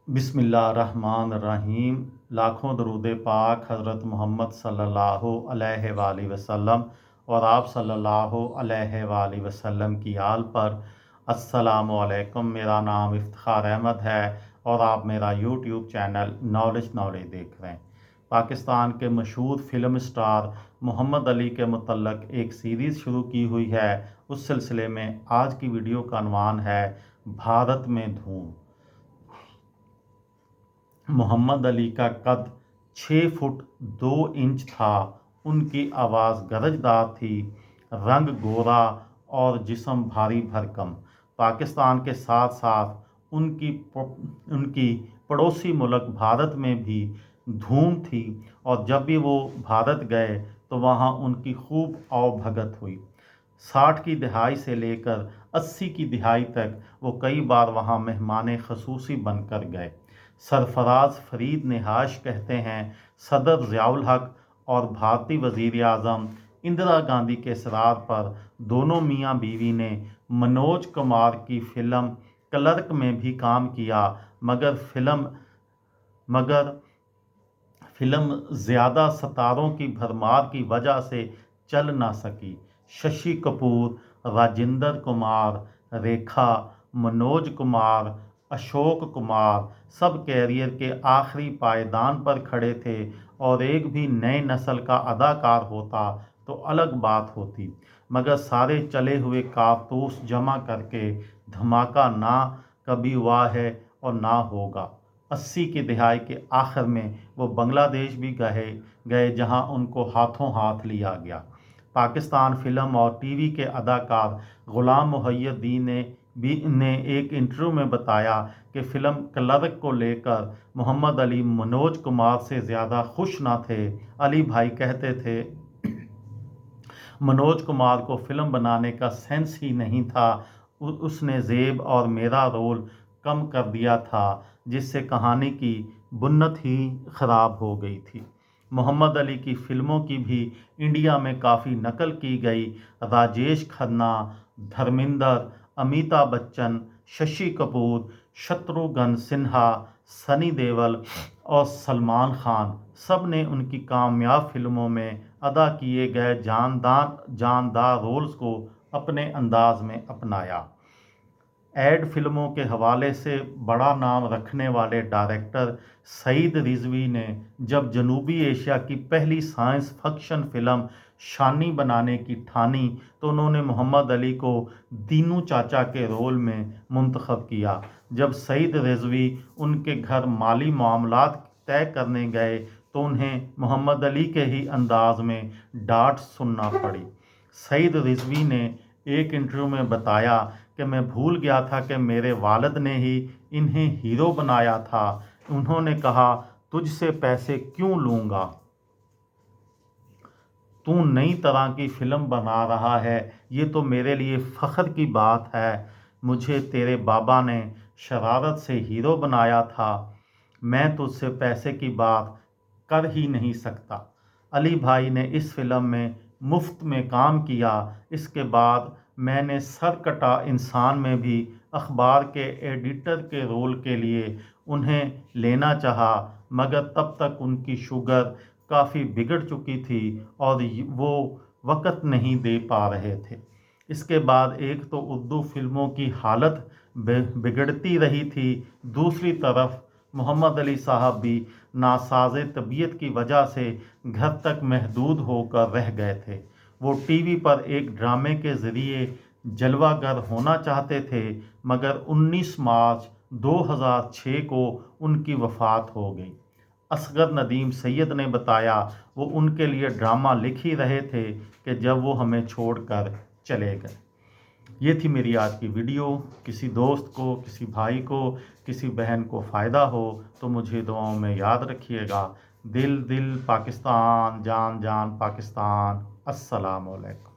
बिस्मिल्लाहिर्रहमानिर्रहीम। लाखों दरूद पाक हज़रत मोहम्मद सल्लल्लाहु अलैहि वसल्लम और आप सल्लल्लाहु अलैहि वसल्लम की आल पर। अस्सलामु अलैकुम। मेरा नाम इफ्तिखार अहमद है और आप मेरा यूट्यूब चैनल नॉलेज देख रहे हैं। पाकिस्तान के मशहूर फिल्म स्टार मोहम्मद अली के मुतल्लक एक सीरीज़ शुरू की हुई है। उस सिलसिले में आज की वीडियो का अनवान है भारत में धूम। मोहम्मद अली का कद 6 फुट 2 इंच था। उनकी आवाज़ गरजदार थी, रंग गोरा और जिस्म भारी भरकम। पाकिस्तान के साथ साथ उनकी पड़ोसी मुल्क भारत में भी धूम थी और जब भी वो भारत गए तो वहाँ उनकी खूब आवभगत हुई। 60 की दहाई से लेकर 80 की दहाई तक वो कई बार वहाँ मेहमान खसूसी बनकर गए। सरफराज फरीद नेहाश कहते हैं, सदर ज़ियाउल हक और भारतीय वज़ीर आज़म इंदिरा गांधी के इसरार पर दोनों मियाँ बीवी ने मनोज कुमार की फ़िल्म क्लर्क में भी काम किया, मगर फिल्म ज़्यादा सितारों की भरमार की वजह से चल ना सकी। शशि कपूर, राजेंद्र कुमार, रेखा, मनोज कुमार, अशोक कुमार सब कैरियर के आखिरी पायदान पर खड़े थे और एक भी नए नस्ल का अदाकार होता तो अलग बात होती, मगर सारे चले हुए कारतूस जमा करके धमाका ना कभी हुआ है और ना होगा। 80 की दहाई के आखिर में वो बांग्लादेश भी गए जहां उनको हाथों हाथ लिया गया। पाकिस्तान फिल्म और टीवी के अदाकार गुलाम मुहिउद्दीन ने एक इंटरव्यू में बताया कि फ़िल्म क्लर्क को लेकर मोहम्मद अली मनोज कुमार से ज़्यादा खुश ना थे। अली भाई कहते थे, मनोज कुमार को फ़िल्म बनाने का सेंस ही नहीं था। उसने ज़ेब और मेरा रोल कम कर दिया था, जिससे कहानी की बुनियाद ही ख़राब हो गई थी। मोहम्मद अली की फ़िल्मों की भी इंडिया में काफ़ी नकल की गई। राजेश खन्ना, धर्मेंद्र, अमिताभ बच्चन, शशि कपूर, शत्रुघ्न सिन्हा, सनी देओल और सलमान खान सब ने उनकी कामयाब फिल्मों में अदा किए गए जानदार रोल्स को अपने अंदाज में अपनाया। एड फिल्मों के हवाले से बड़ा नाम रखने वाले डायरेक्टर सईद रिजवी ने जब जनूबी एशिया की पहली साइंस फिक्शन फिल्म शानी बनाने की ठानी तो उन्होंने मोहम्मद अली को दीनू चाचा के रोल में मुंतखब किया। जब सईद रिजवी उनके घर माली मामलात तय करने गए तो उन्हें मोहम्मद अली के ही अंदाज में डांट सुनना पड़ी। सईद रिजवी ने एक इंटरव्यू में बताया कि मैं भूल गया था कि मेरे वालिद ने ही इन्हें हीरो बनाया था। उन्होंने कहा, तुझसे पैसे क्यों लूँगा, तू नई तरह की फ़िल्म बना रहा है, ये तो मेरे लिए फ़ख्र की बात है। मुझे तेरे बाबा ने शरारत से हीरो बनाया था, मैं तुझसे पैसे की बात कर ही नहीं सकता। अली भाई ने इस फिल्म में मुफ्त में काम किया। इसके बाद मैंने सर कटा इंसान में भी अखबार के एडिटर के रोल के लिए उन्हें लेना चाहा, मगर तब तक उनकी शुगर काफ़ी बिगड़ चुकी थी और वो वक़्त नहीं दे पा रहे थे। इसके बाद एक तो उर्दू फिल्मों की हालत बिगड़ती रही थी, दूसरी तरफ मोहम्मद अली साहब भी नासाज़ तबीयत की वजह से घर तक महदूद होकर रह गए थे। वो टीवी पर एक ड्रामे के ज़रिए जलवागर होना चाहते थे, मगर 19 मार्च 2006 को उनकी वफ़ात हो गई। असगर नदीम सैयद ने बताया, वो उनके लिए ड्रामा लिख ही रहे थे कि जब वो हमें छोड़कर चले गए। ये थी मेरी आज की वीडियो। किसी दोस्त को, किसी भाई को, किसी बहन को फ़ायदा हो तो मुझे दुआओं में याद रखिएगा। दिल दिल पाकिस्तान, जान जान पाकिस्तान। अस्सलाम वालेकुम।